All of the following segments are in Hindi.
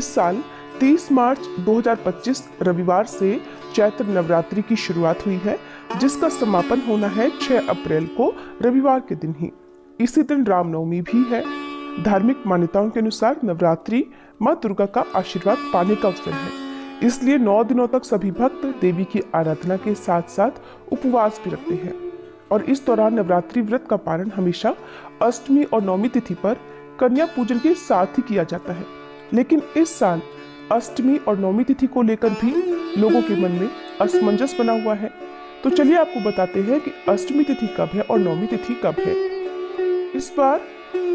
इस साल 30 मार्च 2025 रविवार से चैत्र नवरात्रि की शुरुआत हुई है, जिसका समापन होना है 6 अप्रैल को रविवार के दिन ही। इसी दिन रामनवमी भी है। धार्मिक मान्यताओं के अनुसार नवरात्रि माँ दुर्गा का आशीर्वाद पाने का अवसर है, इसलिए 9 दिनों तक सभी भक्त देवी की आराधना के साथ साथ उपवास भी रखते हैं। और इस दौरान नवरात्रि व्रत का पारण हमेशा अष्टमी और नवमी तिथि पर कन्या पूजन के साथ ही किया जाता है। लेकिन इस साल अष्टमी और नवमी तिथि को लेकर भी लोगों के मन में असमंजस बना हुआ है। तो चलिए आपको बताते हैं कि अष्टमी तिथि कब है और नवमी तिथि कब है। इस बार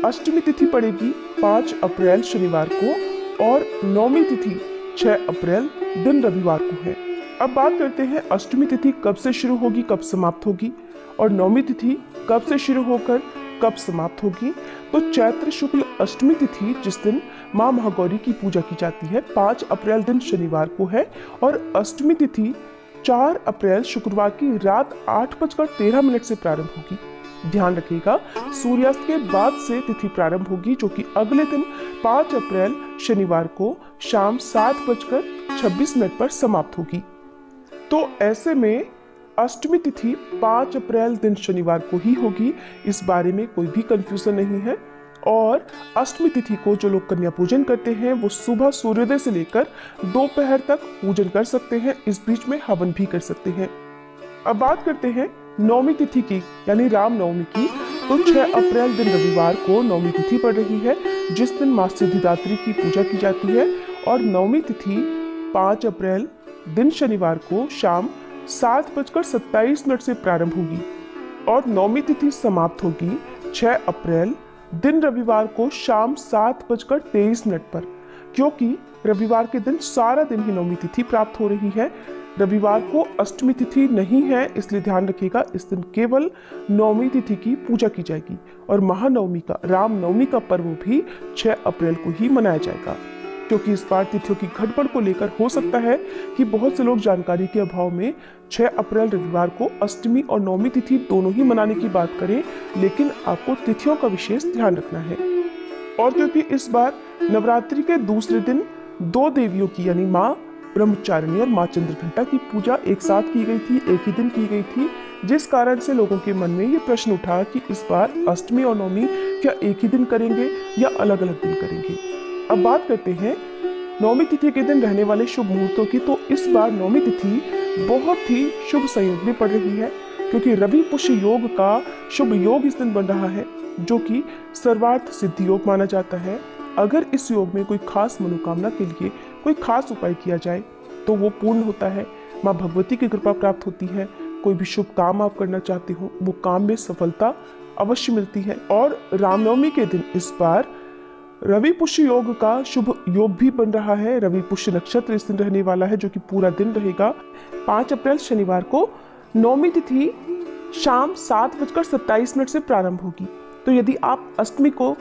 अष्टमी तिथि पड़ेगी 5 अप्रैल शनिवार को और नवमी तिथि 6 अप्रैल दिन रविवार को है। अब बात करते हैं अष्टमी तिथि कब से शुरू होगी, कब समाप्त होगी, और नवमी तिथि कब से शुरू होकर कब समाप्त होगी। तो चैत्र शुक्ल अष्टमी तिथि, जिस दिन माँ महागौरी की पूजा की जाती है, 5 अप्रैल दिन शनिवार को है और अष्टमी तिथि 4 अप्रैल शुक्रवार की रात 8:13 से प्रारंभ होगी। ध्यान रखिएगा, सूर्यास्त के बाद से तिथि प्रारंभ होगी, जो कि अगले दिन 5 अप्रैल शनिवार को शाम 7:26 पर समाप्त होगी। तो ऐसे में अष्टमी तिथि 5 अप्रैल दिन शनिवार को ही होगी, इस बारे में कोई भी कंफ्यूजन नहीं है। और अष्टमी तिथि को जो लोग कन्या पूजन करते हैं वो सुबह सूर्योदय से लेकर दोपहर तक पूजन कर सकते हैं, इस बीच में हवन भी कर सकते हैं। अब बात करते हैं नवमी तिथि की, यानी रामनवमी की। तो 6 अप्रैल दिन रविवार को नवमी तिथि पड़ रही है, जिस दिन माँ सिद्धिदात्री की पूजा की जाती है। और नवमी तिथि 5 अप्रैल दिन शनिवार को शाम 7:27 से प्रारंभ होगी और नवमी तिथि समाप्त होगी 6 अप्रैल दिन रविवार को शाम 7:23 पर। क्योंकि रविवार के दिन सारा दिन ही नवमी तिथि प्राप्त हो रही है, रविवार को अष्टमी तिथि नहीं है, इसलिए ध्यान रखिएगा इस दिन केवल नवमी तिथि की पूजा की जाएगी। और महानवमी का, रामनवमी का पर्व भी 6 अप्रैल को ही मनाया जाएगा। क्योंकि इस बार तिथियों की गड़बड़ को लेकर हो सकता है कि बहुत से लोग जानकारी के अभाव में 6 अप्रैल रविवार को अष्टमी और नवमी तिथि दोनों ही मनाने की बात करें, लेकिन आपको तिथियों का विशेष ध्यान रखना है। और क्योंकि इस बार नवरात्रि के दूसरे दिन 2 देवियों की, यानी माँ ब्रह्मचारिणी और माँ चंद्रघंटा की पूजा एक साथ की गई थी, एक ही दिन की गई थी, जिस कारण से लोगों के मन में ये प्रश्न उठा कि इस बार अष्टमी और नवमी क्या एक ही दिन करेंगे या अलग अलग दिन करेंगे। अब बात करते हैं नवमी तिथि के दिन रहने वाले शुभ मुहूर्तों की। तो इस बार नवमी तिथि बहुत ही शुभ संयोग में पड़ रही है, क्योंकि रवि पुष्य योग का शुभ योग इस दिन बन रहा है, जो कि सर्वार्थ सिद्धि योग माना जाता है। अगर इस योग में कोई खास मनोकामना के लिए कोई खास उपाय किया जाए तो वो पूर्ण होता है, माँ भगवती की कृपा प्राप्त होती है। कोई भी शुभ काम आप करना चाहते हो वो काम में सफलता अवश्य मिलती है। और रामनवमी के दिन इस बार रवि पुष्य योग का शुभ योग भी बन रहा है। रवि पुष्य नक्षत्र इस दिन रहने वाला है, जो कि पूरा दिन रहेगा। 5 अप्रैल शनिवार को नवमी तिथि शाम 7:27 से प्रारंभ होगी। तो यदि आप अष्टमी को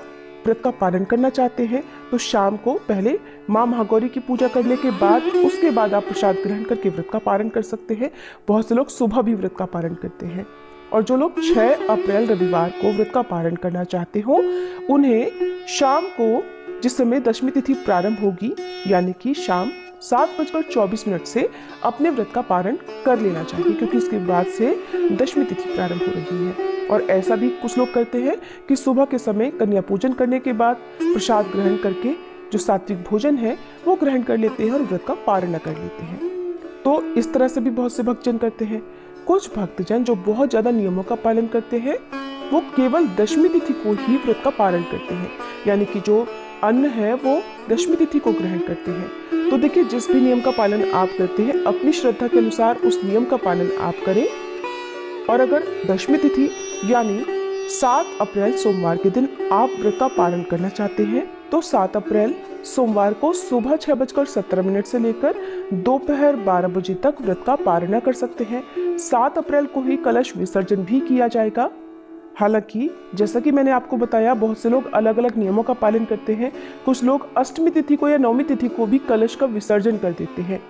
व्रत का पालन करना चाहते हैं तो शाम को पहले माँ महागौरी की पूजा करने के बाद उसके बाद आप प्रसाद ग्रहण करके व्रत का पालन कर सकते हैं। बहुत से लोग सुबह भी व्रत का पालन करते हैं। और जो लोग 6 अप्रैल रविवार को व्रत का पालन करना चाहते हो, उन्हें शाम को जिस समय दशमी तिथि प्रारंभ होगी, यानी कि शाम 7:24 से अपने व्रत का पारण कर लेना चाहिए, क्योंकि इसके बाद से दशमी तिथि प्रारंभ हो रही है। और ऐसा भी कुछ लोग करते हैं कि सुबह के समय कन्या पूजन करने के बाद प्रसाद ग्रहण करके जो सात्विक भोजन है वो ग्रहण कर लेते हैं और व्रत का पारण कर लेते हैं। तो इस तरह से भी बहुत से भक्तजन करते हैं। कुछ भक्तजन जो बहुत ज्यादा नियमों का पालन करते हैं वो केवल दशमी तिथि को ही व्रत का पालन करते हैं, यानी कि जो अन्न है वो दशमी तिथि को ग्रहण करते हैं। तो देखिए, जिस भी नियम का पालन आप करते हैं अपनी श्रद्धा के अनुसार उस नियम का पालन आप करें। और अगर दशमी तिथि यानी 7 अप्रैल सोमवार के दिन आप व्रत का पालन करना चाहते हैं तो 7 अप्रैल सोमवार को सुबह 6:17 से लेकर दोपहर 12 बजे तक व्रत का पारण कर सकते हैं। 7 अप्रैल को ही कलश विसर्जन भी किया जाएगा। हालांकि जैसा कि मैंने आपको बताया, बहुत से लोग अलग अलग नियमों का पालन करते हैं। कुछ लोग अष्टमी तिथि को या नवमी तिथि को भी कलश का विसर्जन कर देते हैं।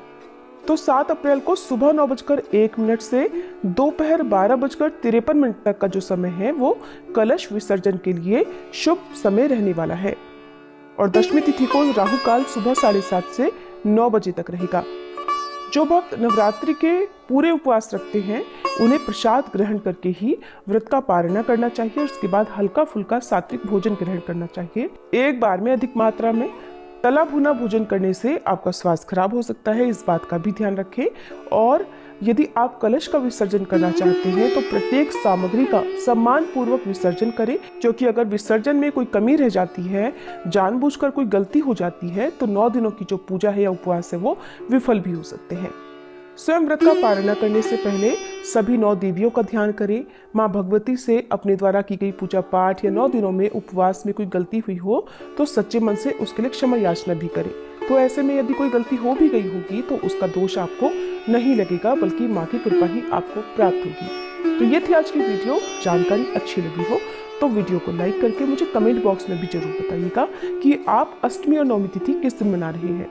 तो 7 अप्रैल को सुबह 9:01 से दोपहर 12:53 तक का जो समय है वो कलश विसर्जन के लिए शुभ समय रहने वाला है। और दशमी तिथि को राहु काल सुबह 7:30 से 9 बजे तक रहेगा। जो भक्त नवरात्रि के पूरे उपवास रखते हैं उन्हें प्रसाद ग्रहण करके ही व्रत का पारणा करना चाहिए और उसके बाद हल्का फुल्का सात्विक भोजन ग्रहण करना चाहिए। एक बार में अधिक मात्रा में तला भुना भोजन करने से आपका स्वास्थ्य खराब हो सकता है, इस बात का भी ध्यान रखें। और यदि आप कलश का विसर्जन करना चाहते हैं तो प्रत्येक सामग्री का सम्मान पूर्वक विसर्जन करें, क्योंकि अगर विसर्जन में कोई कमी रह जाती है, जानबूझकर कोई गलती हो जाती है, तो 9 दिनों की जो पूजा है या उपवास है वो विफल भी हो सकते हैं। स्वयं व्रत का पारणा करने से पहले सभी 9 देवियों का ध्यान करें। माँ भगवती से अपने द्वारा की गई पूजा पाठ या 9 दिनों में उपवास में कोई गलती हुई हो तो सच्चे मन से उसके लिए क्षमा याचना भी करें। तो ऐसे में यदि कोई गलती हो भी गई होगी तो उसका दोष आपको नहीं लगेगा, बल्कि माँ की कृपा ही आपको प्राप्त होगी। तो ये थी आज की वीडियो। जानकारी अच्छी लगी हो तो वीडियो को लाइक करके मुझे कमेंट बॉक्स में भी जरूर बताइएगा कि आप अष्टमी और नवमी तिथि किस दिन मना रहे हैं।